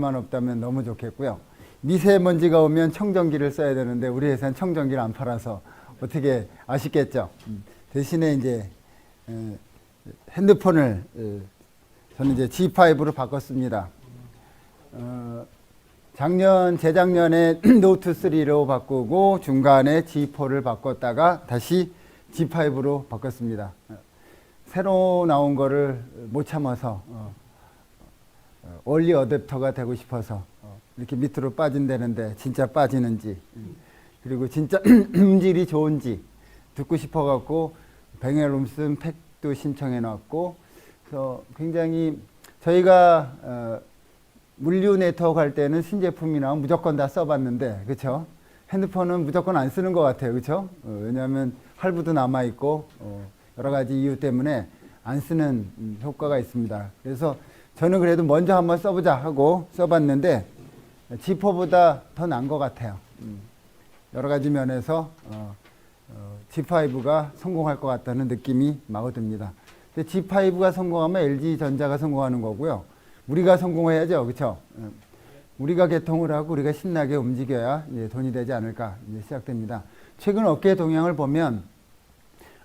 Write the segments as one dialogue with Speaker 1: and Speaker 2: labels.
Speaker 1: 만 없다면 너무 좋겠고요. 미세먼지가 오면 청정기를 써야 되는데 우리 회사는 청정기를 안 팔아서 어떻게 아쉽겠죠. 대신에 이제 핸드폰을 저는 이제 G5로 바꿨습니다. 재작년에 노트 3로 바꾸고 중간에 G4를 바꿨다가 다시 G5로 바꿨습니다. 새로 나온 거를 못 참아서 얼리 어댑터가 되고 싶어서 이렇게 밑으로 빠진다는데 진짜 빠지는지 그리고 진짜 음질이 좋은지 듣고 싶어 갖고 뱅앤올ufsen 팩도 신청해 놨고 그래서 굉장히 저희가 물류 네트워크 할 때는 신제품이 나오면 무조건 다 써봤는데 그렇죠? 핸드폰은 무조건 안 쓰는 것 같아요. 그렇죠? 왜냐하면 할부도 남아 있고 여러 가지 이유 때문에 안 쓰는 효과가 있습니다. 그래서 저는 그래도 먼저 한번 써보자 하고 써봤는데 G4보다 더 나은 것 같아요. 여러 가지 면에서 G5가 성공할 것 같다는 느낌이 마구 듭니다. 근데 G5가 성공하면 LG전자가 성공하는 거고요. 우리가 성공해야죠. 그렇죠? 우리가 개통을 하고 우리가 신나게 움직여야 이제 돈이 되지 않을까 이제 시작됩니다. 최근 업계 동향을 보면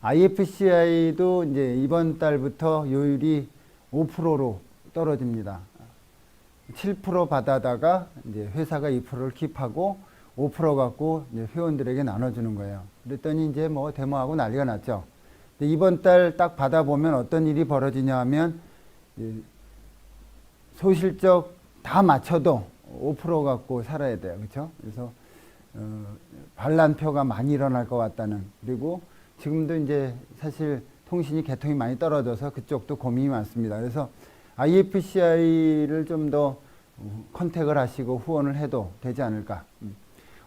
Speaker 1: IFCI도 이제 이번 달부터 요율이 5%로 떨어집니다. 7% 받아다가 이제 회사가 2%를 킵하고 5% 갖고 이제 회원들에게 나눠주는 거예요. 그랬더니 이제 뭐 데모하고 난리가 났죠. 근데 이번 달 딱 받아보면 어떤 일이 벌어지냐 하면 소실적 다 맞춰도 5% 갖고 살아야 돼요. 그렇죠? 그래서 반란표가 많이 일어날 것 같다는 그리고 지금도 이제 사실 통신이 개통이 많이 떨어져서 그쪽도 고민이 많습니다. 그래서 IFCI를 좀 더 컨택을 하시고 후원을 해도 되지 않을까.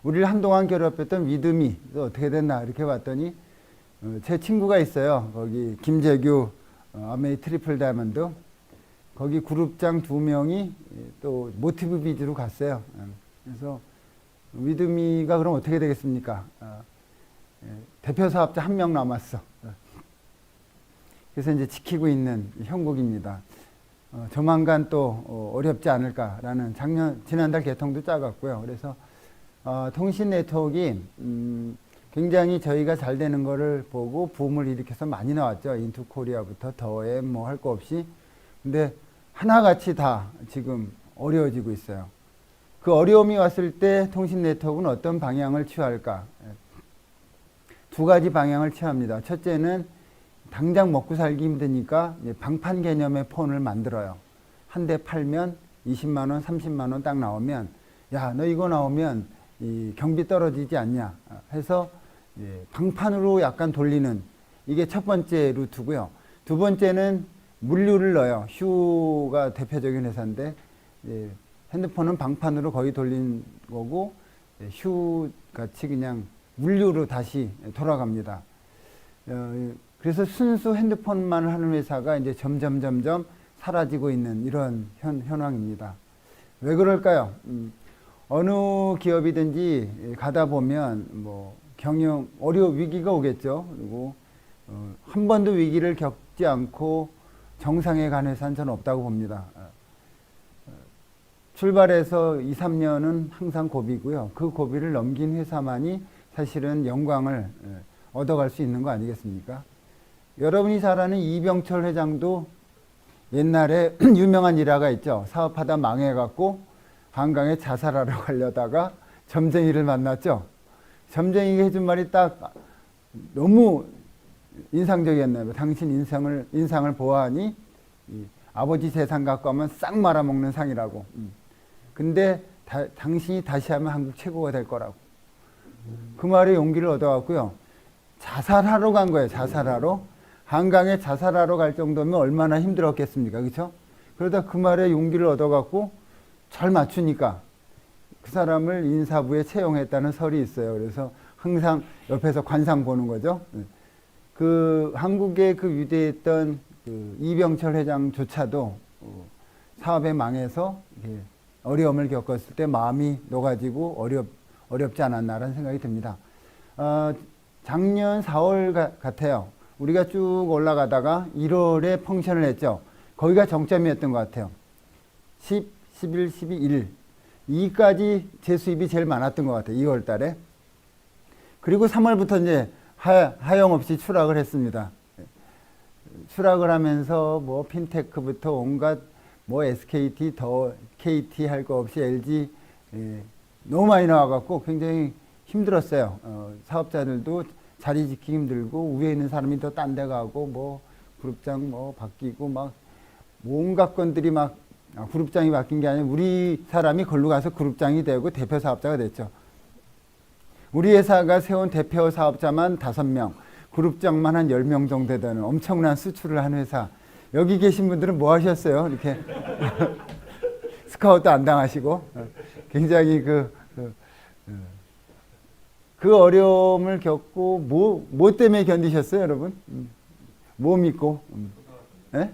Speaker 1: 우리를 한동안 괴롭혔던 믿음이 어떻게 됐나 이렇게 봤더니 제 친구가 있어요. 거기 김재규 아메이 트리플 다이아몬드 거기 그룹장 2명이 또 모티브 비즈로 갔어요. 그래서 믿음이가 그럼 어떻게 되겠습니까? 대표 사업자 1명 남았어. 그래서 이제 지키고 있는 형국입니다. 조만간 또 어렵지 않을까라는 지난달 개통도 작았고요. 그래서 통신 네트워크가 굉장히 저희가 잘 되는 거를 보고 붐을 일으켜서 많이 나왔죠. 인투코리아부터 더에 뭐 할 거 없이. 근데 하나같이 다 지금 어려워지고 있어요. 그 어려움이 왔을 때 통신 네트워크는 어떤 방향을 취할까? 2가지 방향을 취합니다. 첫째는 당장 먹고 살기 힘드니까 방판 개념의 폰을 만들어요. 한 대 팔면 20만 원, 30만 원 딱 나오면 야, 너 이거 나오면 이 경비 떨어지지 않냐 해서 방판으로 약간 돌리는 이게 첫 번째 루트고요. 두 번째는 물류를 넣어요. 휴가 대표적인 회사인데 핸드폰은 방판으로 거의 돌린 거고 휴 같이 그냥 물류로 다시 돌아갑니다. 그래서 순수 핸드폰만 하는 회사가 이제 점점 사라지고 있는 이런 현황입니다. 왜 그럴까요? 어느 기업이든지 가다 보면 뭐 경영 위기가 오겠죠. 그리고 한 번도 위기를 겪지 않고 정상에 간 회사는 저는 없다고 봅니다. 출발해서 2, 3년은 항상 고비고요. 그 고비를 넘긴 회사만이 사실은 영광을 얻어갈 수 있는 거 아니겠습니까? 여러분이 잘 아는 이병철 회장도 옛날에 유명한 일화가 있죠. 사업하다 망해갖고 한강에 자살하러 가려다가 점쟁이를 만났죠. 점쟁이가 해준 말이 딱 너무 인상적이었나요? 당신 인상을 보아하니 아버지 재산 갖고 하면 싹 말아먹는 상이라고. 근데 당신이 다시 하면 한국 최고가 될 거라고. 그 말에 용기를 얻어갖고요. 자살하러 간 거예요. 자살하러. 한강에 자살하러 갈 정도면 얼마나 힘들었겠습니까? 그렇죠? 그러다 그 말에 용기를 얻어갖고 잘 맞추니까 그 사람을 인사부에 채용했다는 설이 있어요. 그래서 항상 옆에서 관상 보는 거죠. 그 한국의 그 위대했던 그 이병철 회장조차도 사업에 망해서 어려움을 겪었을 때 마음이 녹아지고 어렵지 않았나라는 생각이 듭니다. 작년 4월 같아요. 우리가 쭉 올라가다가 1월에 펑션을 했죠. 거기가 정점이었던 것 같아요. 10, 11, 12, 1. 2까지 재수입이 제일 많았던 것 같아요. 2월 달에. 그리고 3월부터 이제 하염없이 추락을 했습니다. 추락을 하면서 뭐 핀테크부터 온갖 뭐 SKT, 더 KT 할 거 없이 LG 너무 많이 나와갖고 굉장히 힘들었어요. 사업자들도 자리 지키기 힘들고 위에 있는 사람이 더 딴 데 가고 뭐 그룹장 뭐 바뀌고 막 온갖 건들이 막 그룹장이 바뀐 게 아니라 우리 사람이 걸로 가서 그룹장이 되고 대표 사업자가 됐죠. 우리 회사가 세운 대표 사업자만 5명, 그룹장만 한 10명 정도 되는 엄청난 수출을 한 회사. 여기 계신 분들은 뭐 하셨어요? 이렇게 스카우트 안 당하시고 굉장히 그 어려움을 겪고 뭐 때문에 견디셨어요, 여러분? 뭐 믿고? 네?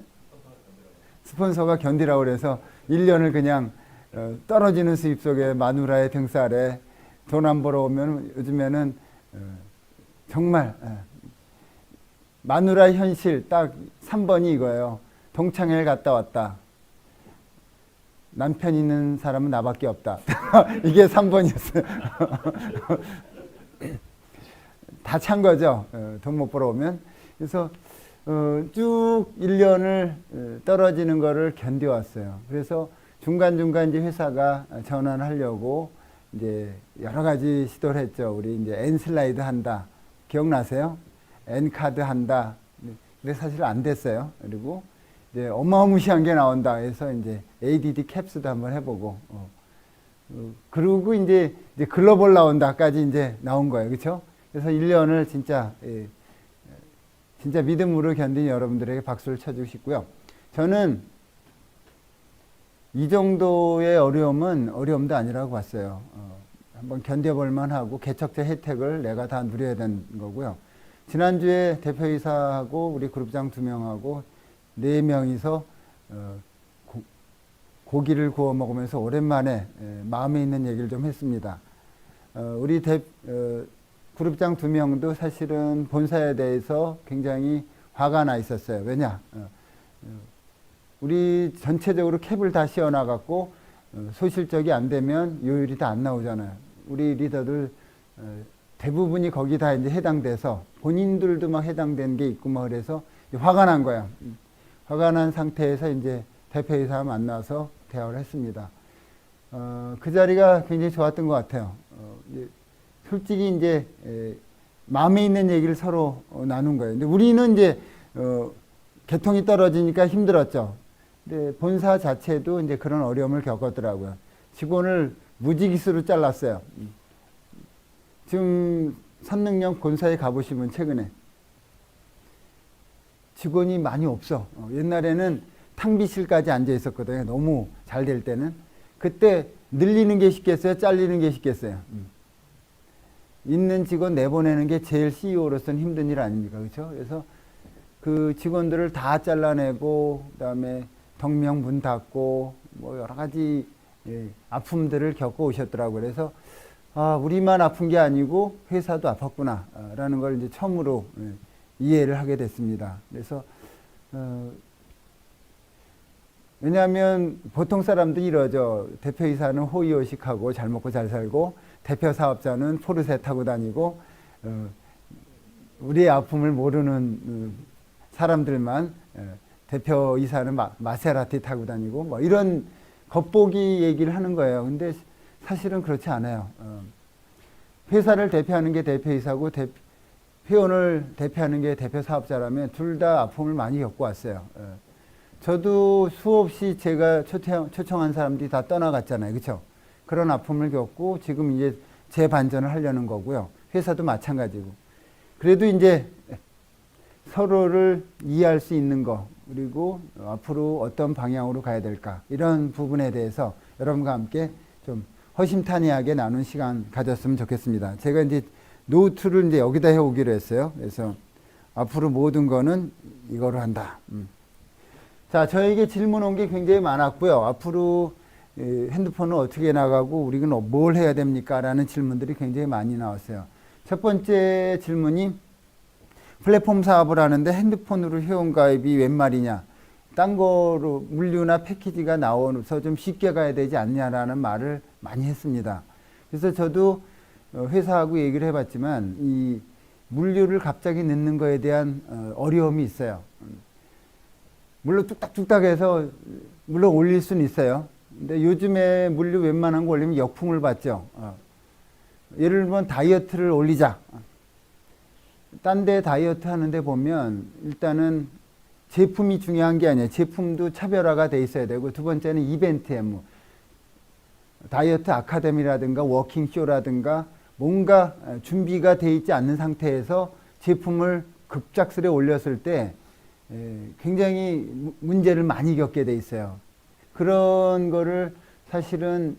Speaker 1: 스폰서가 견디라고 그래서 1년을 그냥 떨어지는 수입 속에 마누라의 등살에 돈 안 벌어오면 요즘에는 정말 마누라 현실 딱 3번이 이거예요. 동창회를 갔다 왔다. 남편 있는 사람은 나밖에 없다. 이게 3번이었어요. 다 찬 거죠. 돈 못 벌어오면. 그래서 쭉 1년을 떨어지는 거를 견뎌왔어요. 그래서 중간중간 이제 회사가 전환하려고 이제 여러 가지 시도를 했죠. 우리 이제 N슬라이드 한다. 기억나세요? N카드 한다. 근데 사실 안 됐어요. 그리고 이제 어마무시한 게 나온다. 해서 이제 ADD 캡스도 한번 해보고, 그리고 이제 글로벌 나온다까지 이제 나온 거예요. 그렇죠? 그래서 1년을 진짜 믿음으로 견딘 여러분들에게 박수를 쳐주고 싶고요. 저는 이 정도의 어려움은 어려움도 아니라고 봤어요. 한번 견뎌볼 만하고 개척적 혜택을 내가 다 누려야 되는 거고요. 지난주에 대표이사하고 우리 그룹장 2명하고 4명이서 고기를 구워 먹으면서 오랜만에 마음에 있는 얘기를 좀 했습니다. 우리 그룹장 2명도 사실은 본사에 대해서 굉장히 화가 나 있었어요. 왜냐? 우리 전체적으로 캡을 다 씌워놔갖고 소실적이 안 되면 요율이 다 안 나오잖아요. 우리 리더들 대부분이 거기 다 이제 해당돼서 본인들도 막 해당된 게 있고 막 그래서 화가 난 거야. 화가 난 상태에서 이제 대표이사 만나서 대화를 했습니다. 그 자리가 굉장히 좋았던 것 같아요. 솔직히 이제 마음에 있는 얘기를 서로 나눈 거예요. 근데 우리는 이제 개통이 떨어지니까 힘들었죠. 근데 본사 자체도 이제 그런 어려움을 겪었더라고요. 직원을 무지기수로 잘랐어요. 지금 선능력 본사에 가보시면 최근에 직원이 많이 없어. 옛날에는 탕비실까지 앉아 있었거든요. 너무 잘 될 때는. 그때 늘리는 게 쉽겠어요? 잘리는 게 쉽겠어요? 있는 직원 내보내는 게 제일 CEO로서는 힘든 일 아닙니까? 그렇죠? 그래서 그 직원들을 다 잘라내고 그다음에 덕명 문 닫고 뭐 여러 가지 아픔들을 겪어 오셨더라고요. 그래서 우리만 아픈 게 아니고 회사도 아팠구나 라는 걸 이제 처음으로 이해를 하게 됐습니다. 그래서 왜냐하면 보통 사람들이 이러죠. 대표이사는 호의호식하고 잘 먹고 잘 살고 대표 사업자는 포르쉐 타고 다니고 우리의 아픔을 모르는 사람들만 대표이사는 마세라티 타고 다니고 뭐 이런 겉보기 얘기를 하는 거예요. 근데 사실은 그렇지 않아요. 회사를 대표하는 게 대표이사고 회원을 대표하는 게 대표 사업자라면 둘 다 아픔을 많이 겪고 왔어요. 저도 수없이 제가 초청한 사람들이 다 떠나갔잖아요. 그렇죠? 그런 아픔을 겪고 지금 이제 재반전을 하려는 거고요. 회사도 마찬가지고. 그래도 이제 서로를 이해할 수 있는 거, 그리고 앞으로 어떤 방향으로 가야 될까, 이런 부분에 대해서 여러분과 함께 좀 허심탄회하게 나눈 시간 가졌으면 좋겠습니다. 제가 이제 노트를 이제 여기다 해오기로 했어요. 그래서 앞으로 모든 거는 이거로 한다. 자, 저에게 질문 온 게 굉장히 많았고요. 앞으로 핸드폰은 어떻게 나가고 우리는 뭘 해야 됩니까? 라는 질문들이 굉장히 많이 나왔어요. 첫 번째 질문이 플랫폼 사업을 하는데 핸드폰으로 회원가입이 웬 말이냐. 딴 거로 물류나 패키지가 나와서 좀 쉽게 가야 되지 않냐라는 말을 많이 했습니다. 그래서 저도 회사하고 얘기를 해봤지만 이 물류를 갑자기 넣는 거에 대한 어려움이 있어요. 물론 뚝딱뚝딱 해서 물론 올릴 수는 있어요. 근데 요즘에 물류 웬만한 거 올리면 역풍을 받죠. 예를 들면 다이어트를 올리자. 딴 데 다이어트 하는데 보면 일단은 제품이 중요한 게 아니에요. 제품도 차별화가 돼 있어야 되고, 두 번째는 이벤트에 뭐 다이어트 아카데미라든가 워킹쇼라든가 뭔가 준비가 돼 있지 않는 상태에서 제품을 급작스레 올렸을 때 굉장히 문제를 많이 겪게 돼 있어요. 그런 거를 사실은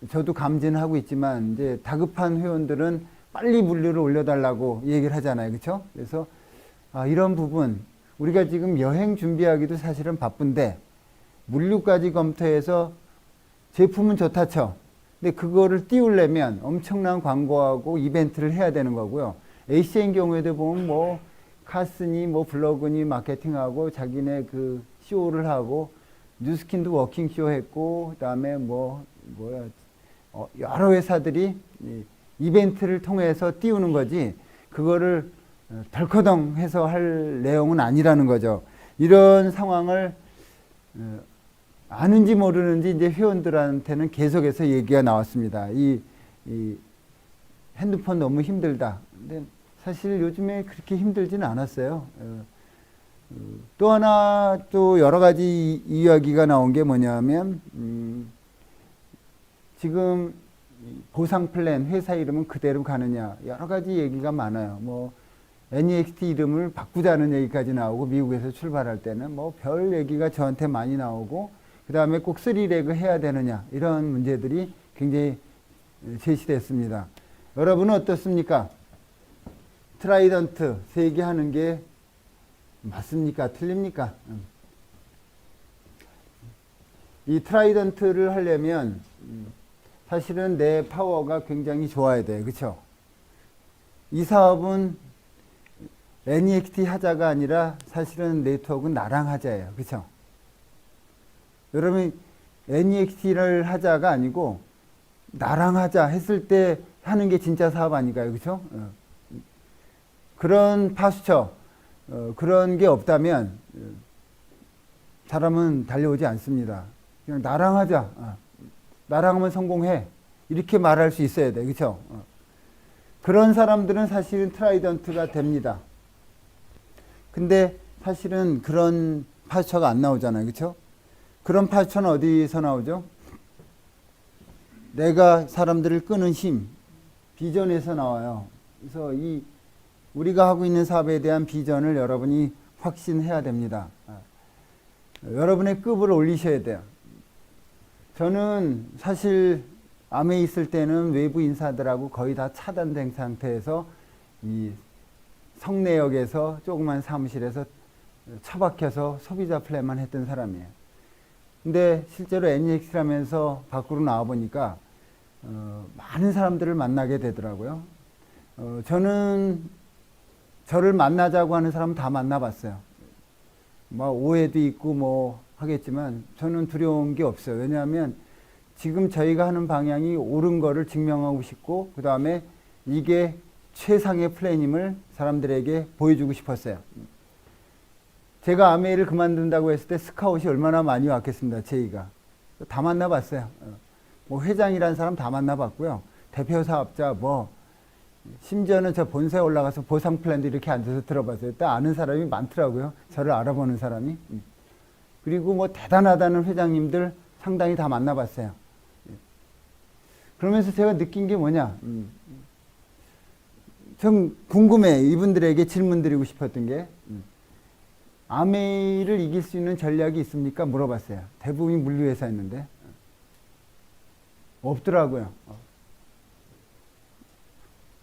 Speaker 1: 저도 감지는 하고 있지만 이제 다급한 회원들은 빨리 물류를 올려달라고 얘기를 하잖아요. 그렇죠? 그래서 이런 부분 우리가 지금 여행 준비하기도 사실은 바쁜데 물류까지 검토해서 제품은 좋다 쳐. 근데 그거를 띄우려면 엄청난 광고하고 이벤트를 해야 되는 거고요. ACN 경우에도 보면 뭐 카스니 뭐 블로그니 마케팅하고 자기네 그 쇼를 하고 뉴스킨도 워킹쇼 했고 그다음에 여러 회사들이 이벤트를 통해서 띄우는 거지 그거를 덜커덩 해서 할 내용은 아니라는 거죠. 이런 상황을 아는지 모르는지 이제 회원들한테는 계속해서 얘기가 나왔습니다. 이 핸드폰 너무 힘들다. 근데 사실 요즘에 그렇게 힘들지는 않았어요. 또 하나 또 여러 가지 이야기가 나온 게 뭐냐면 지금 보상 플랜 회사 이름은 그대로 가느냐 여러 가지 얘기가 많아요. 뭐 NEXT 이름을 바꾸자는 얘기까지 나오고 미국에서 출발할 때는 뭐 별 얘기가 저한테 많이 나오고 그 다음에 꼭 3레그 해야 되느냐 이런 문제들이 굉장히 제시됐습니다. 여러분은 어떻습니까? 트라이던트 3개 하는 게 맞습니까? 틀립니까? 이 트라이던트를 하려면 사실은 내 파워가 굉장히 좋아야 돼요. 그렇죠? 이 사업은 NEXT 하자가 아니라 사실은 네트워크는 나랑 하자예요. 그렇죠? 여러분 NEXT를 하자가 아니고 나랑 하자 했을 때 하는 게 진짜 사업 아닌가요? 그렇죠? 그런 파스처 그런 게 없다면 사람은 달려오지 않습니다. 그냥 나랑 하자. 나랑 하면 성공해. 이렇게 말할 수 있어야 돼. 그렇죠? 그런 사람들은 사실은 트라이던트가 됩니다. 근데 사실은 그런 파스처가 안 나오잖아요. 그렇죠? 그런 파스처는 어디서 나오죠? 내가 사람들을 끄는 힘, 비전에서 나와요. 그래서 우리가 하고 있는 사업에 대한 비전을 여러분이 확신해야 됩니다. 여러분의 급을 올리셔야 돼요. 저는 사실 암에 있을 때는 외부 인사들하고 거의 다 차단된 상태에서 이 성내역에서 조그만 사무실에서 처박혀서 소비자 플랜만 했던 사람이에요. 근데 실제로 NEX라면서 밖으로 나와 보니까 많은 사람들을 만나게 되더라고요. 저는 저를 만나자고 하는 사람 다 만나봤어요. 뭐 오해도 있고 뭐 하겠지만 저는 두려운 게 없어요. 왜냐하면 지금 저희가 하는 방향이 옳은 거를 증명하고 싶고 그 다음에 이게 최상의 플랜임을 사람들에게 보여주고 싶었어요. 제가 아메이를 그만둔다고 했을 때 스카웃이 얼마나 많이 왔겠습니다. 제의가. 다 만나봤어요. 뭐 회장이라는 사람 다 만나봤고요. 대표 사업자 뭐 심지어는 저 본사에 올라가서 보상 플랜도 이렇게 앉아서 들어봤어요. 딱 아는 사람이 많더라고요. 저를 알아보는 사람이. 그리고 뭐 대단하다는 회장님들 상당히 다 만나봤어요. 그러면서 제가 느낀 게 뭐냐. 좀 궁금해. 이분들에게 질문 드리고 싶었던 게 아메이를 이길 수 있는 전략이 있습니까? 물어봤어요. 대부분이 물류회사였는데 없더라고요.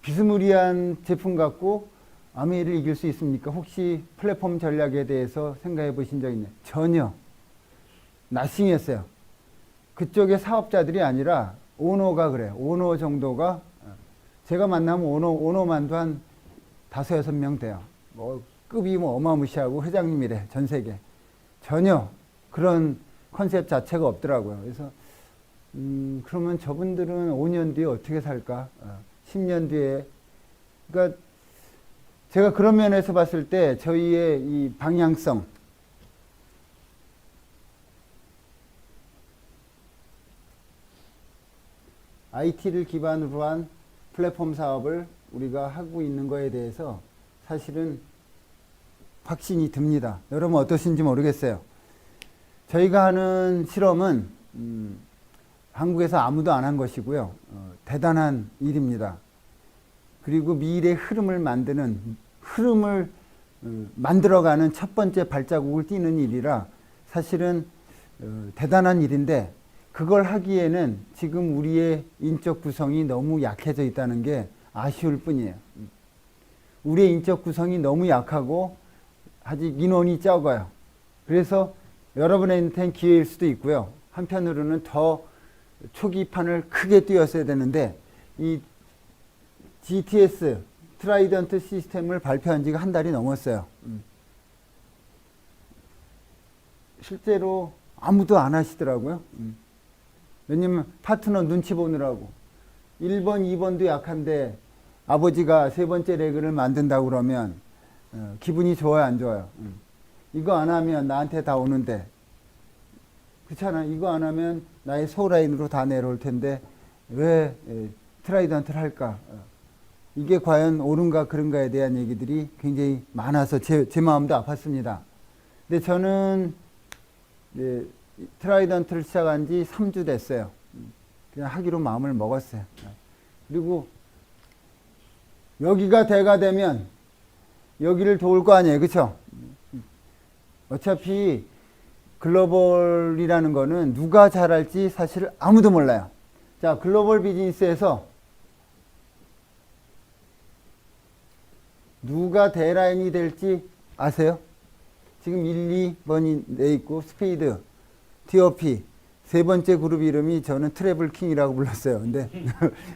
Speaker 1: 비스무리한 제품 갖고 아메이를 이길 수 있습니까? 혹시 플랫폼 전략에 대해서 생각해 보신 적 있나요? 전혀. 나싱이었어요. 그쪽의 사업자들이 아니라 오너가 그래요. 오너 정도가 제가 만나면 오너만도 한 5, 6명 돼요. 뭐 급이 뭐 어마무시하고 회장님이래. 전 세계. 전혀 그런 컨셉 자체가 없더라고요. 그래서 그러면 저분들은 5년 뒤에 어떻게 살까? 10년 뒤에. 그러니까 제가 그런 면에서 봤을 때 저희의 이 방향성, IT를 기반으로 한 플랫폼 사업을 우리가 하고 있는 거에 대해서 사실은 확신이 듭니다. 여러분 어떠신지 모르겠어요. 저희가 하는 실험은 한국에서 아무도 안 한 것이고요. 대단한 일입니다. 그리고 미래의 흐름을 만들어가는 첫 번째 발자국을 띄는 일이라 사실은 대단한 일인데, 그걸 하기에는 지금 우리의 인적 구성이 너무 약해져 있다는 게 아쉬울 뿐이에요. 우리의 인적 구성이 너무 약하고 아직 인원이 적어요. 그래서 여러분한테는 기회일 수도 있고요. 한편으로는 더 초기판을 크게 띄웠어야 되는데, 이 GTS 트라이던트 시스템을 발표한 지가 한 달이 넘었어요. 실제로 아무도 안 하시더라고요. 왜냐면 파트너 눈치 보느라고. 1번, 2번도 약한데 아버지가 세 번째 레그를 만든다고 그러면 기분이 좋아요, 안 좋아요? 이거 안 하면 나한테 다 오는데, 그렇잖아. 이거 안 하면 나의 소라인으로 다 내려올 텐데 왜 트라이던트를 할까? 이게 과연 옳은가 그른가에 대한 얘기들이 굉장히 많아서 제 마음도 아팠습니다. 근데 저는 트라이던트를 시작한 지 3주 됐어요. 그냥 하기로 마음을 먹었어요. 그리고 여기가 대가 되면 여기를 도울 거 아니에요. 그쵸? 어차피 글로벌이라는 거는 누가 잘할지 사실 아무도 몰라요. 자, 글로벌 비즈니스에서 누가 대라인이 될지 아세요? 지금 1, 2번이 내 있고 스피드, TOP 세 번째 그룹 이름이 저는 트래블 킹이라고 불렀어요. 근데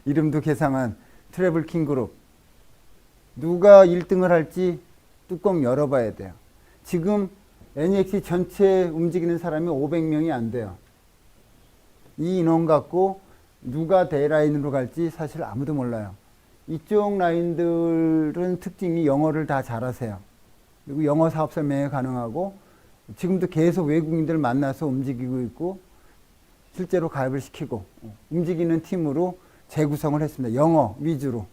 Speaker 1: 이름도 개상한 트래블 킹 그룹. 누가 1등을 할지 뚜껑 열어봐야 돼요. 지금 NEX 전체 움직이는 사람이 500명이 안 돼요. 이 인원 갖고 누가 대라인으로 갈지 사실 아무도 몰라요. 이쪽 라인들은 특징이 영어를 다 잘하세요. 그리고 영어 사업 설명이 가능하고 지금도 계속 외국인들 만나서 움직이고 있고 실제로 가입을 시키고 움직이는 팀으로 재구성을 했습니다. 영어 위주로.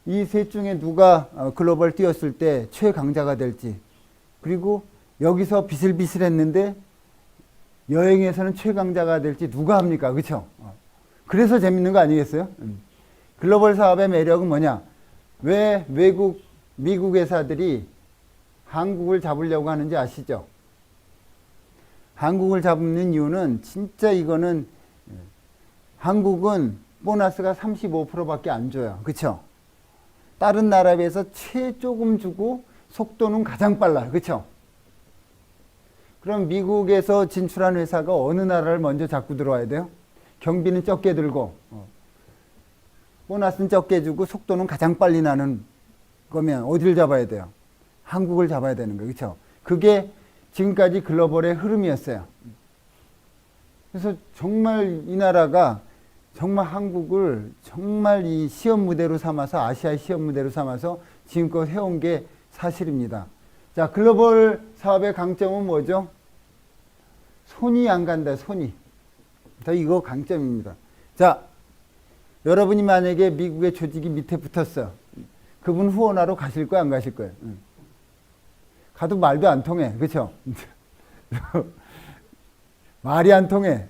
Speaker 1: 이 셋 중에 누가 글로벌 뛰었을 때 최강자가 될지, 그리고 여기서 비슬비슬했는데 여행에서는 최강자가 될지 누가 합니까? 그렇죠? 그래서 재밌는 거 아니겠어요? 글로벌 사업의 매력은 뭐냐? 왜 미국 회사들이 한국을 잡으려고 하는지 아시죠? 한국을 잡는 이유는 진짜 이거는 한국은 보너스가 35%밖에 안 줘요. 그렇죠? 다른 나라에 비해서 조금 주고 속도는 가장 빨라요. 그렇죠? 그럼 미국에서 진출한 회사가 어느 나라를 먼저 잡고 들어와야 돼요? 경비는 적게 들고 보너스는 적게 주고 속도는 가장 빨리 나는 거면 어디를 잡아야 돼요? 한국을 잡아야 되는 거예요. 그렇죠? 그게 지금까지 글로벌의 흐름이었어요. 그래서 정말 이 나라가 정말 한국을 정말 이 시험 무대로 삼아서, 아시아의 시험 무대로 삼아서 지금껏 해온 게 사실입니다. 자, 글로벌 사업의 강점은 뭐죠? 손이 안 간다, 손이. 자, 이거 강점입니다. 자, 여러분이 만약에 미국의 조직이 밑에 붙었어요. 그분 후원하러 가실 거예요, 안 가실 거예요? 가도 말도 안 통해. 그렇죠? 말이 안 통해.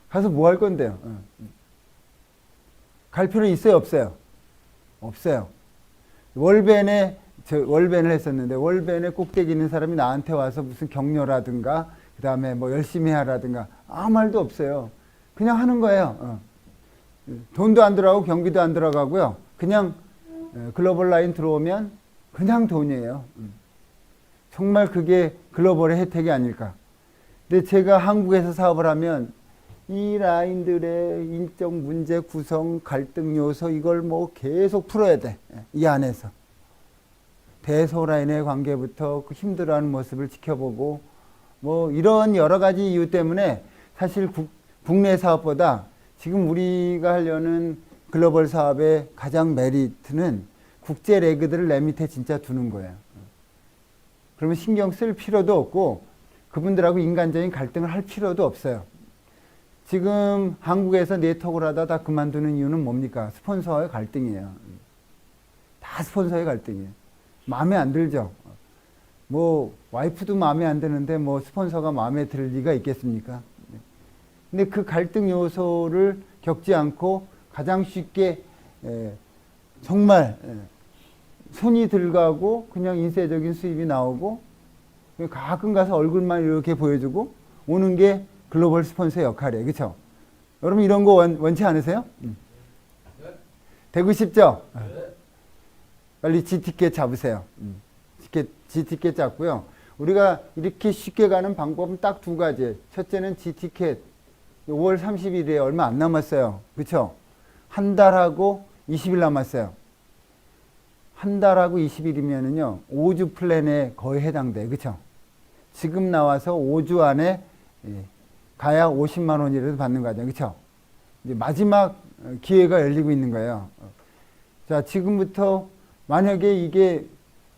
Speaker 1: 가서 뭐 할 건데요? 갈 필요 있어요, 없어요? 없어요. 월벤을 했었는데 월벤에 꼭대기 있는 사람이 나한테 와서 무슨 격려라든가 그 다음에 뭐 열심히 하라든가 아무 말도 없어요. 그냥 하는 거예요. 돈도 안 들어가고 경비도 안 들어가고요. 그냥 글로벌 라인 들어오면 그냥 돈이에요. 정말 그게 글로벌의 혜택이 아닐까. 근데 제가 한국에서 사업을 하면 이 라인들의 인적 문제 구성, 갈등 요소 이걸 뭐 계속 풀어야 돼. 이 안에서. 대소라인의 관계부터 그 힘들어하는 모습을 지켜보고 뭐 이런 여러 가지 이유 때문에 사실 국내 사업보다 지금 우리가 하려는 글로벌 사업의 가장 메리트는 국제 레그들을 내 밑에 진짜 두는 거예요. 그러면 신경 쓸 필요도 없고 그분들하고 인간적인 갈등을 할 필요도 없어요. 지금 한국에서 네트워크를 하다 다 그만두는 이유는 뭡니까? 스폰서와의 갈등이에요. 다 스폰서의 갈등이에요. 마음에 안 들죠? 뭐 와이프도 마음에 안 드는데 뭐 스폰서가 마음에 들 리가 있겠습니까? 근데 그 갈등 요소를 겪지 않고 가장 쉽게 정말 손이 들어가고 그냥 인쇄적인 수입이 나오고 가끔 가서 얼굴만 이렇게 보여주고 오는 게 글로벌 스폰서의 역할이에요. 그렇죠? 여러분 이런 거 원치 않으세요? 되고 싶죠? 빨리 G티켓 잡으세요. G티켓 잡고요. 우리가 이렇게 쉽게 가는 방법은 딱 두 가지. 첫째는 G티켓 5월 30일에 얼마 안 남았어요. 그렇죠? 한 달하고 20일 남았어요. 한 달하고 20일이면은요. 5주 플랜에 거의 해당돼. 그렇죠? 지금 나와서 5주 안에 가야 50만 원이라도 받는 거죠. 그렇죠? 이제 마지막 기회가 열리고 있는 거예요. 자, 지금부터 만약에 이게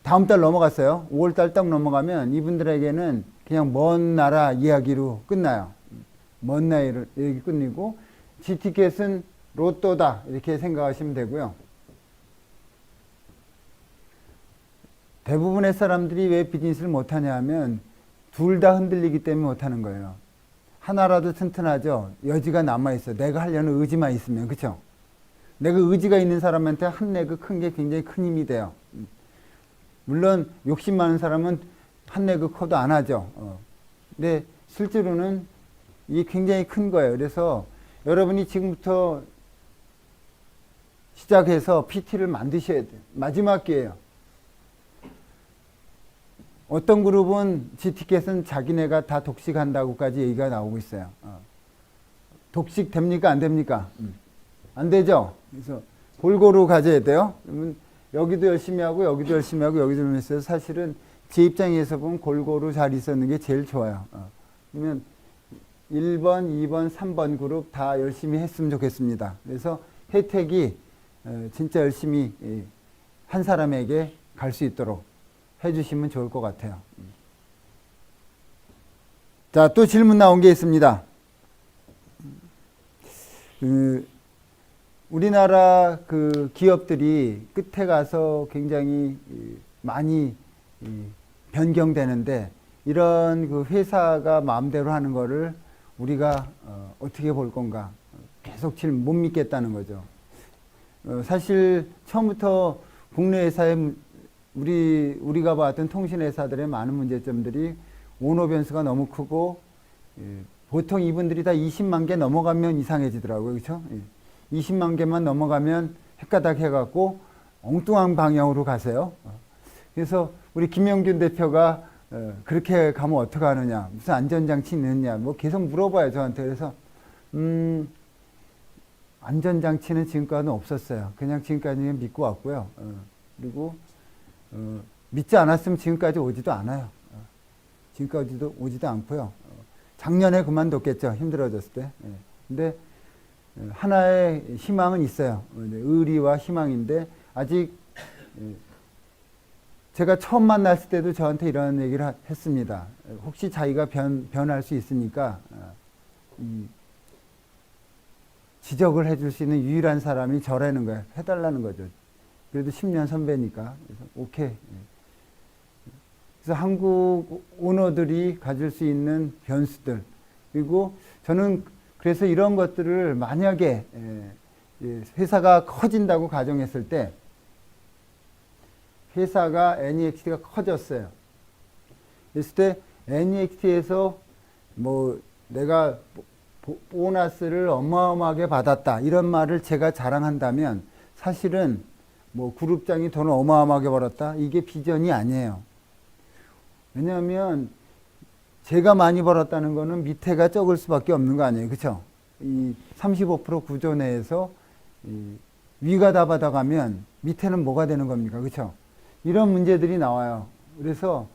Speaker 1: 다음 달 넘어갔어요. 5월 달 딱 넘어가면 이분들에게는 그냥 먼 나라 이야기로 끝나요. 먼 나라 이야기 끝내고 G티켓은 로또다 이렇게 생각하시면 되고요. 대부분의 사람들이 왜 비즈니스를 못하냐 하면 둘 다 흔들리기 때문에 못하는 거예요. 하나라도 튼튼하죠. 여지가 남아있어. 내가 하려는 의지만 있으면. 그렇죠? 내가 의지가 있는 사람한테 한 레그 큰 게 굉장히 큰 힘이 돼요. 물론 욕심 많은 사람은 한 레그 커도 안 하죠. 근데 실제로는 이게 굉장히 큰 거예요. 그래서 여러분이 지금부터 시작해서 PT를 만드셔야 돼요. 마지막 기회예요. 어떤 그룹은 G티켓은 자기네가 다 독식한다고까지 얘기가 나오고 있어요. 독식 됩니까? 안 됩니까? 안 되죠? 그래서 골고루 가져야 돼요. 그러면 여기도 열심히 하고 여기도 열심히 하고 여기도 열심히 해서 사실은 제 입장에서 보면 골고루 잘 있었는 게 제일 좋아요. 그러면 1번, 2번, 3번 그룹 다 열심히 했으면 좋겠습니다. 그래서 혜택이 진짜 열심히 한 사람에게 갈 수 있도록 해주시면 좋을 것 같아요. 자, 또 질문 나온 게 있습니다. 우리나라 그 기업들이 끝에 가서 굉장히 많이 변경되는데 이런 그 회사가 마음대로 하는 거를 우리가 어떻게 볼 건가? 계속 못 믿겠다는 거죠. 사실 처음부터 국내 회사의 우리가 봤던 통신회사들의 많은 문제점들이 오너 변수가 너무 크고 보통 이분들이 다 20만 개 넘어가면 이상해지더라고요. 그렇죠? 20만 개만 넘어가면 헷가닥 해갖고 엉뚱한 방향으로 가세요. 그래서 우리 김영균 대표가 그렇게 가면 어떻게 하느냐, 무슨 안전장치 있느냐, 뭐 계속 물어봐요 저한테. 그래서 안전장치는 지금까지는 없었어요. 그냥 지금까지는 믿고 왔고요. 그리고 믿지 않았으면 지금까지 오지도 않아요. 지금까지도 오지도 않고요. 작년에 그만뒀겠죠. 힘들어졌을 때. 근데 하나의 희망은 있어요. 의리와 희망인데 아직 제가 처음 만났을 때도 저한테 이런 얘기를 했습니다. 혹시 자기가 변할 수 있으니까 지적을 해줄 수 있는 유일한 사람이 저라는 거예요. 해달라는 거죠. 그래도 10년 선배니까. 그래서 오케이. 그래서 한국 오너들이 가질 수 있는 변수들. 그리고 저는 그래서 이런 것들을 만약에 회사가 커진다고 가정했을 때 회사가 NEXT가 커졌어요. 그랬을 때 NEXT에서 뭐 내가 보너스를 어마어마하게 받았다 이런 말을 제가 자랑한다면 사실은 뭐 그룹장이 돈을 어마어마하게 벌었다 이게 비전이 아니에요. 왜냐하면 제가 많이 벌었다는 거는 밑에가 적을 수밖에 없는 거 아니에요. 그렇죠? 이 35% 구조 내에서 위가 다 받아가면 밑에는 뭐가 되는 겁니까? 그렇죠? 이런 문제들이 나와요. 그래서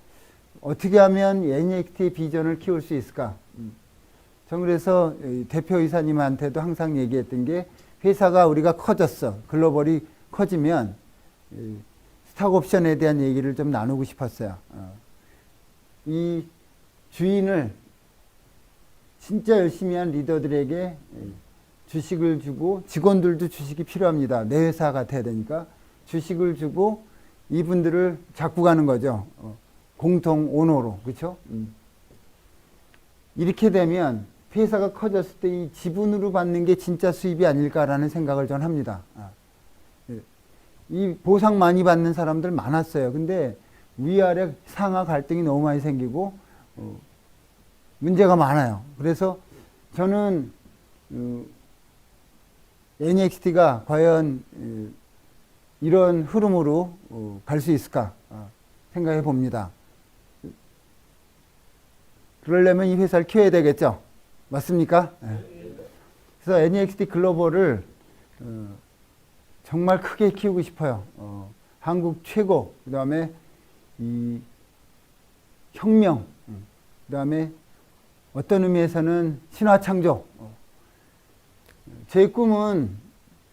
Speaker 1: 어떻게 하면 NXT의 비전을 키울 수 있을까? 전 그래서 대표이사님한테도 항상 얘기했던 게 회사가 우리가 커졌어. 글로벌이 커지면 스탁옵션에 대한 얘기를 좀 나누고 싶었어요. 이 주인을 진짜 열심히 한 리더들에게 주식을 주고 직원들도 주식이 필요합니다. 내 회사 같아야 되니까 주식을 주고 이분들을 잡고 가는 거죠. 공통 오너로. 그렇죠? 이렇게 되면 회사가 커졌을 때 이 지분으로 받는 게 진짜 수입이 아닐까라는 생각을 전 합니다. 이 보상 많이 받는 사람들 많았어요. 근데 위아래 상하 갈등이 너무 많이 생기고 문제가 많아요. 그래서 저는 NXT가 과연 이런 흐름으로 갈 수 있을까 생각해 봅니다. 그러려면 이 회사를 키워야 되겠죠. 맞습니까? 그래서 NXT 글로벌을 정말 크게 키우고 싶어요. 한국 최고, 그 다음에 이 혁명, 그 다음에 어떤 의미에서는 신화 창조. 제 꿈은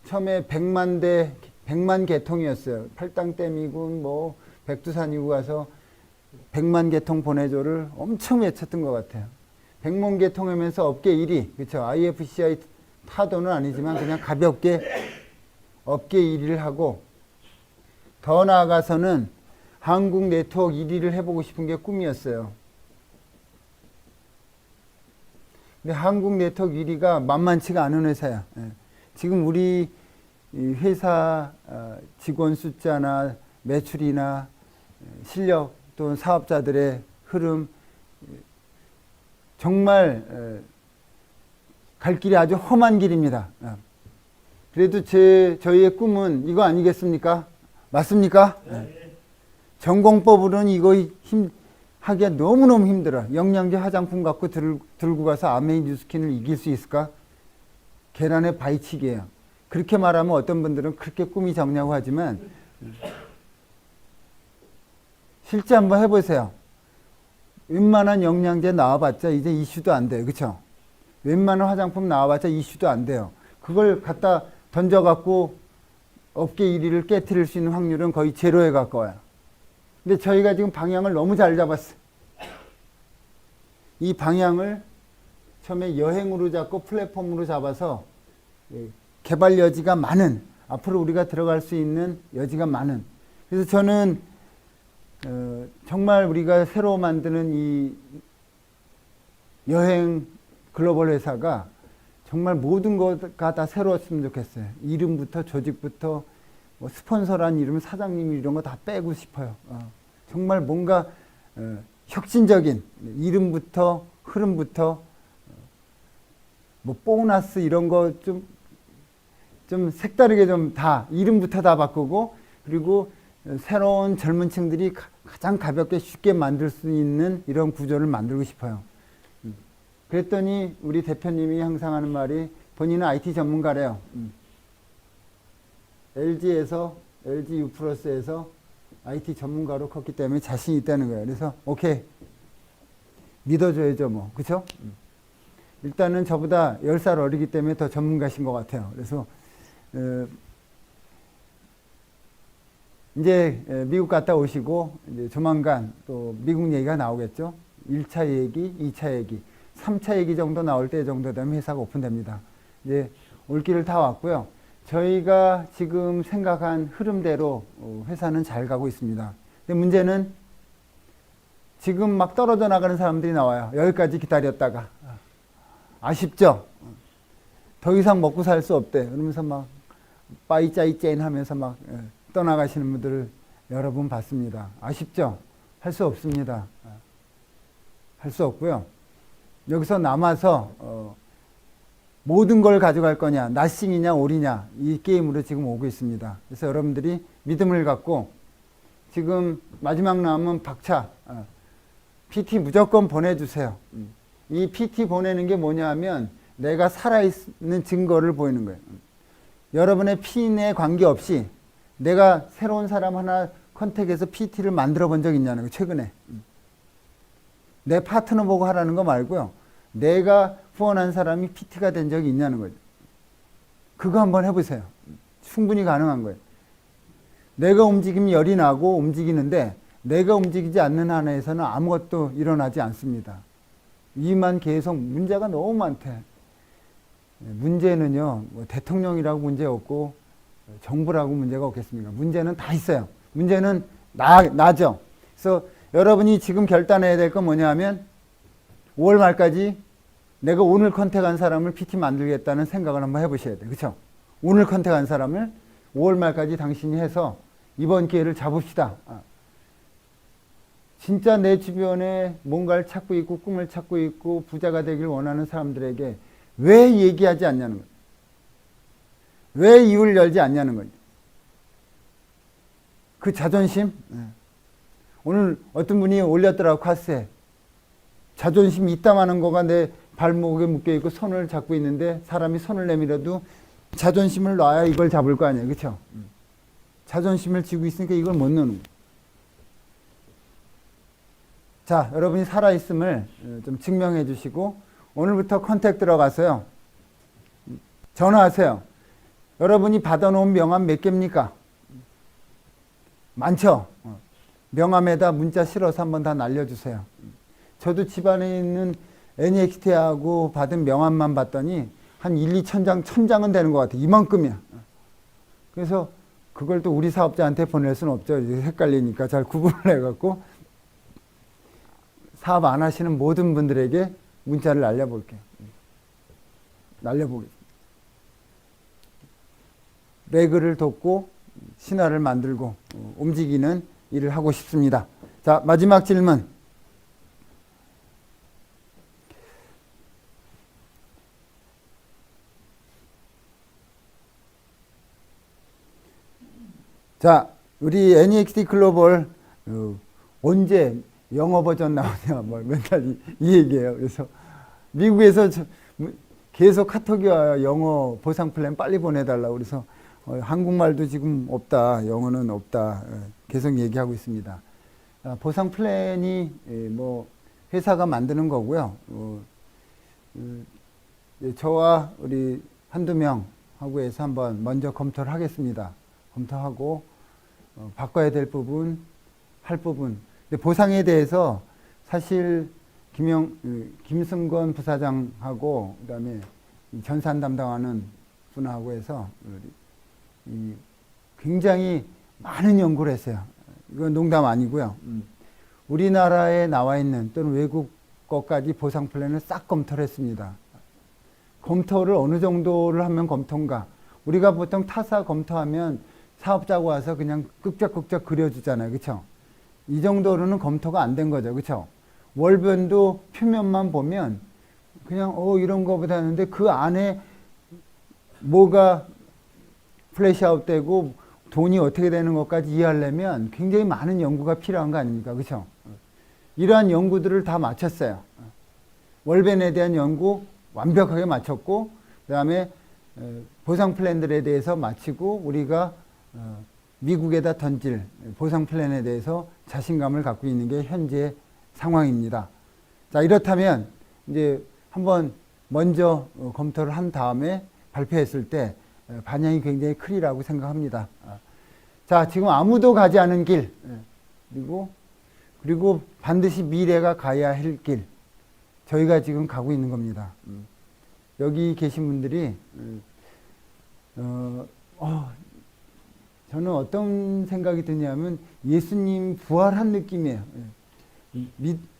Speaker 1: 처음에 100만 개통이었어요. 팔당댐이군, 뭐, 백두산이고 가서 100만 개통 보내줘를 엄청 외쳤던 것 같아요. 100만 개통하면서 업계 1위, 그렇죠. IFCI 타도는 아니지만 그냥 가볍게 업계 1위를 하고 더 나아가서는 한국 네트워크 1위를 해보고 싶은 게 꿈이었어요. 근데 한국 네트워크 1위가 만만치가 않은 회사야. 지금 우리 회사 직원 숫자나 매출이나 실력 또 사업자들의 흐름 정말 갈 길이 아주 험한 길입니다. 그래도 저희의 꿈은 이거 아니겠습니까? 맞습니까? 전공법으로는 이거 하기가 너무너무 힘들어. 영양제 화장품 갖고 들고 가서 아메이 뉴스킨을 이길 수 있을까? 계란의 바위치기예요. 그렇게 말하면 어떤 분들은 그렇게 꿈이 적냐고 하지만 실제 한번 해보세요. 웬만한 영양제 나와봤자 이제 이슈도 안 돼요. 그렇죠? 웬만한 화장품 나와봤자 이슈도 안 돼요. 그걸 갖다 던져갖고 업계 1위를 깨트릴 수 있는 확률은 거의 제로에 가까워요. 근데 저희가 지금 방향을 너무 잘 잡았어요. 이 방향을 처음에 여행으로 잡고 플랫폼으로 잡아서 개발 여지가 많은, 앞으로 우리가 들어갈 수 있는 여지가 많은. 그래서 저는 정말 우리가 새로 만드는 이 여행 글로벌 회사가 정말 모든 거가 다 새로웠으면 좋겠어요. 이름부터 조직부터 뭐 스폰서란 이름, 사장님 이런 거 다 빼고 싶어요. 정말 뭔가 혁신적인 이름부터 흐름부터 뭐 보너스 이런 거 좀 색다르게 좀 다 이름부터 다 바꾸고 그리고 새로운 젊은 층들이 가장 가볍게 쉽게 만들 수 있는 이런 구조를 만들고 싶어요. 그랬더니 우리 대표님이 항상 하는 말이 본인은 IT 전문가래요. LG에서 LG U+에서 IT 전문가로 컸기 때문에 자신이 있다는 거예요. 그래서 오케이 믿어줘야죠 뭐. 그렇죠? 일단은 저보다 10살 어리기 때문에 더 전문가신 것 같아요. 그래서 이제 미국 갔다 오시고 이제 조만간 또 미국 얘기가 나오겠죠. 1차 얘기, 2차 얘기, 3차 얘기 정도 나올 때 정도 되면 회사가 오픈됩니다. 이제 올 길을 다 왔고요. 저희가 지금 생각한 흐름대로 회사는 잘 가고 있습니다. 근데 문제는 지금 막 떨어져 나가는 사람들이 나와요. 여기까지 기다렸다가. 아쉽죠? 더 이상 먹고 살 수 없대. 그러면서 막 빠이짜이짜인 하면서 막 떠나가시는 분들을 여러 분 봤습니다. 아쉽죠? 할 수 없습니다. 할 수 없고요. 여기서 남아서 모든 걸 가져갈 거냐, 나싱이냐, 올이냐 이 게임으로 지금 오고 있습니다. 그래서 여러분들이 믿음을 갖고 지금 마지막 남은 박차 PT 무조건 보내주세요. 이 PT 보내는 게 뭐냐 하면 내가 살아있는 증거를 보이는 거예요. 여러분의 핀에 관계없이 내가 새로운 사람 하나 컨택해서 PT를 만들어 본 적 있냐는 거예요. 최근에. 내 파트너 보고 하라는 거 말고요. 내가 후원한 사람이 PT가 된 적이 있냐는 거죠. 그거 한번 해보세요. 충분히 가능한 거예요. 내가 움직이면 열이 나고 움직이는데 내가 움직이지 않는 한에서는 아무것도 일어나지 않습니다. 이만 계속 문제가 너무 많대. 문제는요, 뭐 대통령이라고 문제 없고 정부라고 문제가 없겠습니까? 문제는 다 있어요. 문제는 나죠. 그래서 여러분이 지금 결단해야 될 건 뭐냐면 5월 말까지 내가 오늘 컨택한 사람을 PT 만들겠다는 생각을 한번 해보셔야 돼요. 그렇죠? 오늘 컨택한 사람을 5월 말까지 당신이 해서 이번 기회를 잡읍시다. 진짜 내 주변에 뭔가를 찾고 있고 꿈을 찾고 있고 부자가 되길 원하는 사람들에게 왜 얘기하지 않냐는 거예요. 왜 입을 열지 않냐는 거예요. 그 자존심? 오늘 어떤 분이 올렸더라고, 카스에. 자존심이 있다마는 거가 내 발목에 묶여있고 손을 잡고 있는데 사람이 손을 내밀어도 자존심을 놔야 이걸 잡을 거 아니에요. 그렇죠? 자존심을 쥐고 있으니까 이걸 못 넣는 거예요. 자, 여러분이 살아있음을 좀 증명해 주시고 오늘부터 컨택 들어가서요. 전화하세요. 여러분이 받아놓은 명함 몇 개입니까? 많죠? 명함에다 문자 실어서 한번 다 날려주세요. 저도 집안에 있는 NXT하고 받은 명함만 봤더니 한 1, 2천 장, 1000장은 되는 것 같아요. 이만큼이야. 그래서 그걸 또 우리 사업자한테 보낼 수는 없죠. 헷갈리니까 잘 구분을 해갖고 사업 안 하시는 모든 분들에게 문자를 날려볼게요. 날려보겠습니다. 레그를 돕고 신화를 만들고 움직이는 일을 하고 싶습니다. 자, 마지막 질문. 자, 우리 NXT 글로벌 언제 영어 버전 나오냐, 뭐 맨날 이 얘기예요. 그래서 미국에서 계속 카톡이 와요. 영어 보상 플랜 빨리 보내달라고. 그래서 한국말도 지금 없다, 영어는 없다, 계속 얘기하고 있습니다. 보상 플랜이 뭐 회사가 만드는 거고요. 저와 우리 한두 명 하고 해서 한번 먼저 검토를 하겠습니다. 검토하고 바꿔야 될 부분, 할 부분. 근데 보상에 대해서 사실 김승건 부사장하고 그다음에 전산 담당하는 분하고 해서 굉장히 많은 연구를 했어요. 이건 농담 아니고요. 우리나라에 나와 있는 또는 외국 것까지 보상 플랜을 싹 검토를 했습니다. 검토를 어느 정도를 하면 검토인가? 우리가 보통 타사 검토하면 사업자가 와서 그냥 끄적끄적 그려주잖아요. 그렇죠? 이 정도로는 검토가 안 된 거죠. 그렇죠? 월변도 표면만 보면 그냥 이런 거보다 하는데 그 안에 뭐가 플래시아웃 되고 돈이 어떻게 되는 것까지 이해하려면 굉장히 많은 연구가 필요한 거 아닙니까? 그렇죠? 이러한 연구들을 다 마쳤어요. 월변에 대한 연구 완벽하게 마쳤고 그다음에 보상 플랜들에 대해서 마치고 우리가 미국에다 던질 보상 플랜에 대해서 자신감을 갖고 있는 게 현재 상황입니다. 자, 이렇다면 이제 한번 먼저 검토를 한 다음에 발표했을 때 반향이 굉장히 크리라고 생각합니다. 자, 지금 아무도 가지 않은 길, 그리고 반드시 미래가 가야 할 길, 저희가 지금 가고 있는 겁니다. 여기 계신 분들이 저는 어떤 생각이 드냐면 예수님 부활한 느낌이에요.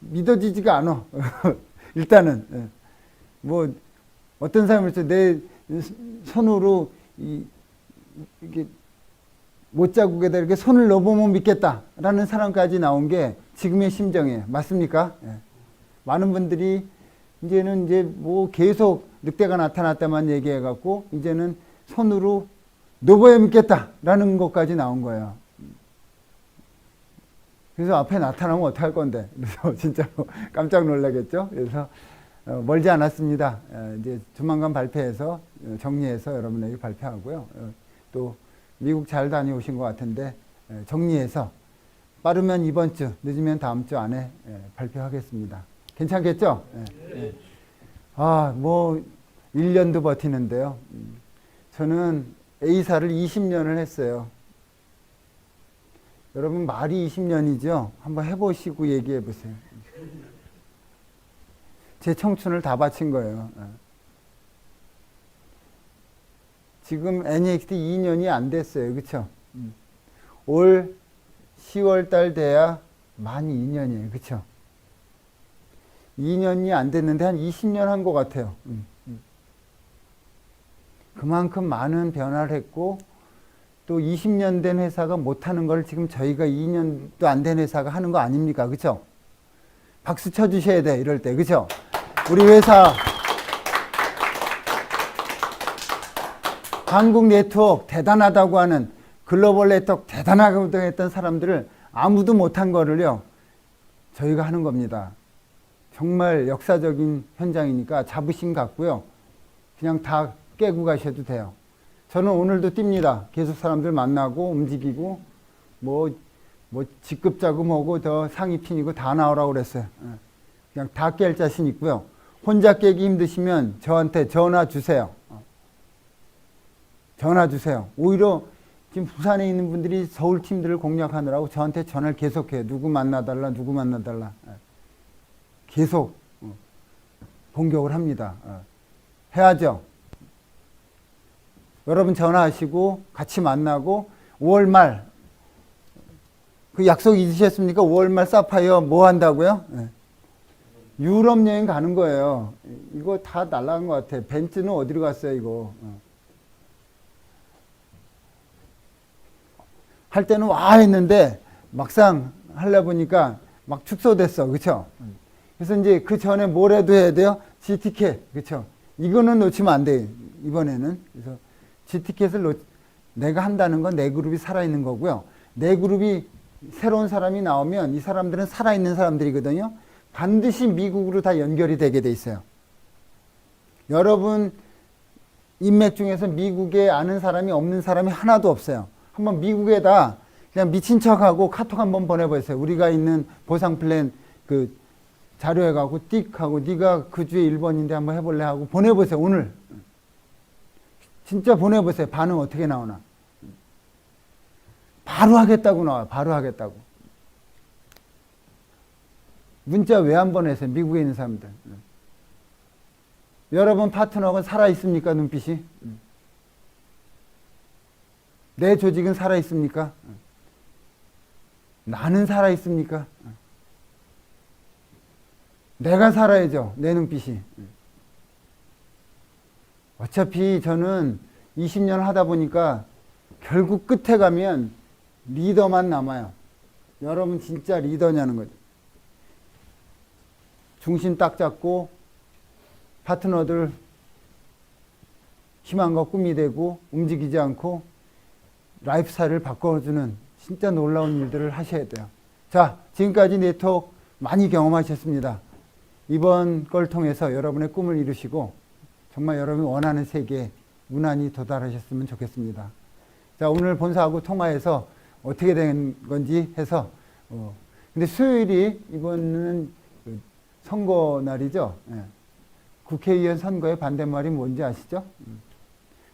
Speaker 1: 믿어지지가 않아. 일단은 뭐 어떤 사람이 내 손으로 이게 못자국에다 이렇게 손을 넣어보면 믿겠다라는 사람까지 나온 게 지금의 심정이에요. 맞습니까? 많은 분들이 이제는 뭐 계속 늑대가 나타났다만 얘기해갖고 이제는 손으로 넣어봐야 믿겠다라는 것까지 나온 거예요. 그래서 앞에 나타나면 어떡할 건데. 그래서 진짜로 깜짝 놀라겠죠. 그래서 멀지 않았습니다. 이제 조만간 발표해서 정리해서 여러분에게 발표하고요. 또 미국 잘 다녀오신 것 같은데 정리해서 빠르면 이번 주, 늦으면 다음 주 안에 발표하겠습니다. 괜찮겠죠? 뭐 1년도 버티는데요. 저는 A사를 20년을 했어요. 여러분 말이 20년이죠? 한번 해보시고 얘기해 보세요. 제 청춘을 다 바친 거예요. 지금 NEXT 2년이 안 됐어요. 그쵸? 올 10월 달 돼야 만 2년이에요. 그쵸? 2년이 안 됐는데 한 20년 한 것 같아요. 그만큼 많은 변화를 했고 또 20년 된 회사가 못하는 걸 지금 저희가 2년도 안 된 회사가 하는 거 아닙니까? 그쵸? 박수 쳐주셔야 돼. 이럴 때. 그쵸? 우리 회사 한국 네트워크 대단하다고 하는 글로벌 네트워크 대단하다고 했던 사람들을 아무도 못한 거를요. 저희가 하는 겁니다. 정말 역사적인 현장이니까 자부심 갖고요. 그냥 다 깨고 가셔도 돼요. 저는 오늘도 뜁니다. 계속 사람들 만나고 움직이고 뭐 직급 자고 뭐고 더 상위 핀이고 다 나오라고 그랬어요. 그냥 다 깰 자신 있고요. 혼자 깨기 힘드시면 저한테 전화 주세요. 전화 주세요. 오히려 지금 부산에 있는 분들이 서울 팀들을 공략하느라고 저한테 전화를 계속해요. 누구 만나달라, 누구 만나달라. 계속 공격을 합니다. 해야죠. 여러분 전화하시고 같이 만나고 5월 말 그 약속 잊으셨습니까? 5월 말 사파이어 뭐 한다고요? 유럽 여행 가는 거예요. 이거 다 날라간 것 같아. 벤츠는 어디로 갔어요, 이거? 할 때는 와 했는데 막상 하려 보니까 막 축소됐어. 그쵸? 그래서 이제 그 전에 뭘 해도 해야 돼요? GTK. 그쵸? 이거는 놓치면 안 돼. 이번에는. 그래서 GTK를 내가 한다는 건 내 그룹이 살아있는 거고요. 내 그룹이 새로운 사람이 나오면 이 사람들은 살아있는 사람들이거든요. 반드시 미국으로 다 연결이 되게 돼 있어요. 여러분 인맥 중에서 미국에 아는 사람이 없는 사람이 하나도 없어요. 한번 미국에다 그냥 미친 척하고 카톡 한번 보내보세요. 우리가 있는 보상 플랜 그 자료해가고 띡 하고 네가 그 주에 1번인데 한번 해볼래 하고 보내보세요. 오늘 진짜 보내보세요. 반응 어떻게 나오나. 바로 하겠다고 나와요. 바로 하겠다고. 문자 왜 안 보내세요? 미국에 있는 사람들. 여러분 파트너가 살아있습니까? 눈빛이? 내 조직은 살아있습니까? 나는 살아있습니까? 내가 살아야죠. 내 눈빛이. 어차피 저는 20년 하다 보니까 결국 끝에 가면 리더만 남아요. 여러분 진짜 리더냐는 거죠. 중심 딱 잡고 파트너들 희망과 꿈이 되고 움직이지 않고 라이프 스타일을 바꿔주는 진짜 놀라운 일들을 하셔야 돼요. 자, 지금까지 네트워크 많이 경험하셨습니다. 이번 걸 통해서 여러분의 꿈을 이루시고 정말 여러분이 원하는 세계에 무난히 도달하셨으면 좋겠습니다. 자, 오늘 본사하고 통화해서 어떻게 된 건지 해서 근데 수요일이 이번은 선거 날이죠. 예. 국회의원 선거의 반대말이 뭔지 아시죠?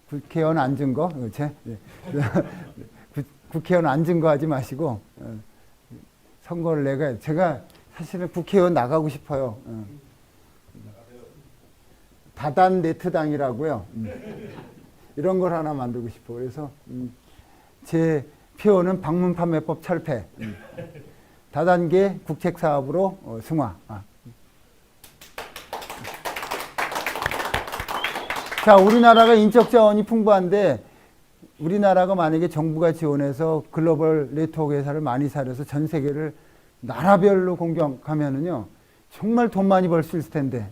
Speaker 1: 국회의원 앉은 거, 국회의원 앉은 거 하지 마시고 선거를 제가 사실은 국회의원 나가고 싶어요. 다단 네트당이라고요. 이런 걸 하나 만들고 싶어. 그래서 제 표는 방문 판매법 철폐. 다단계 국책 사업으로 승화. 자, 우리나라가 인적 자원이 풍부한데 우리나라가 만약에 정부가 지원해서 글로벌 네트워크 회사를 많이 사려서 전 세계를 나라별로 공격하면은요 정말 돈 많이 벌 수 있을 텐데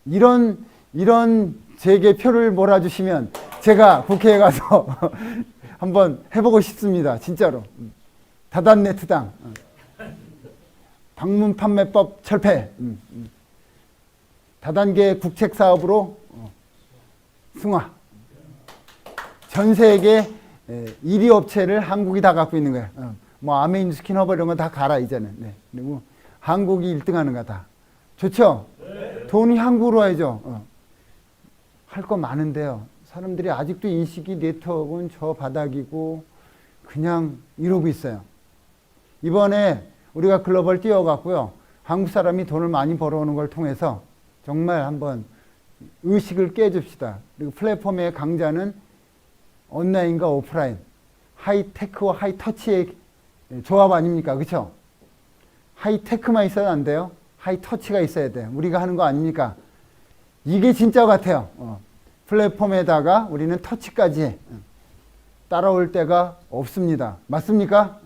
Speaker 1: 이런 제게 표를 몰아주시면 제가 국회에 가서 한번 해보고 싶습니다. 진짜로. 다단네트당 방문 판매법 철폐 다단계 국책 사업으로 승화. 전 세계 1위 업체를 한국이 다 갖고 있는 거예요. 뭐 아메인 스킨허버 이런 거 다 가라 이제는. 네. 그리고 한국이 1등 하는 거다. 좋죠? 네. 돈이 한국으로 와야죠. 할 거 많은데요. 사람들이 아직도 인식이 네트워크는 저 바닥이고 그냥 이러고 있어요. 이번에 우리가 글로벌 뛰어갔고요. 한국 사람이 돈을 많이 벌어오는 걸 통해서 정말 한번 의식을 깨줍시다. 그리고 플랫폼의 강자는 온라인과 오프라인, 하이테크와 하이터치의 조합 아닙니까? 그렇죠? 하이테크만 있어도 안 돼요. 하이터치가 있어야 돼요. 우리가 하는 거 아닙니까? 이게 진짜 같아요. 플랫폼에다가 우리는 터치까지 따라올 때가 없습니다. 맞습니까?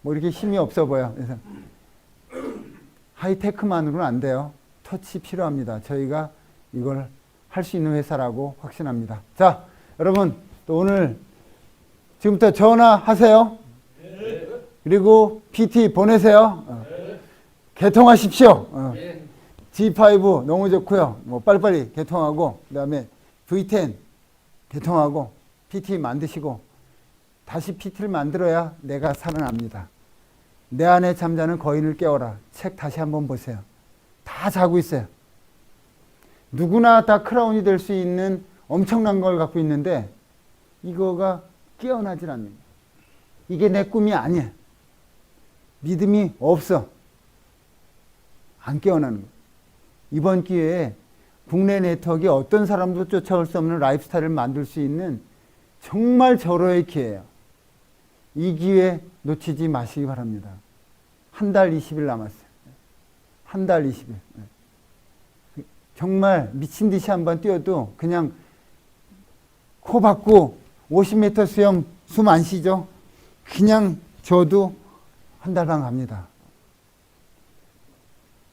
Speaker 1: 뭐 이렇게 힘이 없어 보여. 그래서 하이테크만으로는 안 돼요. 터치 필요합니다. 저희가 이걸 할 수 있는 회사라고 확신합니다. 자, 여러분 또 오늘 지금부터 전화하세요. 그리고 PT 보내세요. 개통하십시오. G5 너무 좋고요. 뭐 빨리빨리 개통하고 그다음에 V10 개통하고 PT 만드시고 다시 PT를 만들어야 내가 살아납니다. 내 안에 잠자는 거인을 깨워라. 책 다시 한번 보세요. 다 자고 있어요. 누구나 다 크라운이 될 수 있는 엄청난 걸 갖고 있는데 이거가 깨어나질 않는 거예요. 이게 내 꿈이 아니야. 믿음이 없어. 안 깨어나는 거예요. 이번 기회에 국내 네트워크에 어떤 사람도 쫓아올 수 없는 라이프스타일을 만들 수 있는 정말 절호의 기회예요. 이 기회 놓치지 마시기 바랍니다. 한 달 20일 남았어요. 한 달 20일. 정말 미친 듯이 한번 뛰어도 그냥 코 박고 50m 수영 숨 안 쉬죠? 그냥 저도 한 달만 갑니다.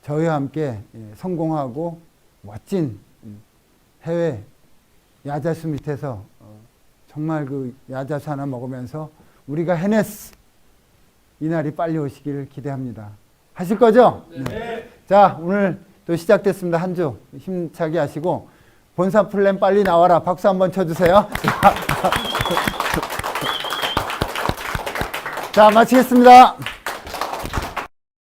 Speaker 1: 저희와 함께 성공하고 멋진 해외 야자수 밑에서 정말 그 야자수 하나 먹으면서 우리가 해냈어. 이 날이 빨리 오시길 기대합니다. 하실 거죠? 네. 자, 오늘 또 시작됐습니다. 한 주 힘차게 하시고 본사 플랜 빨리 나와라. 박수 한번 쳐주세요. 자, 마치겠습니다.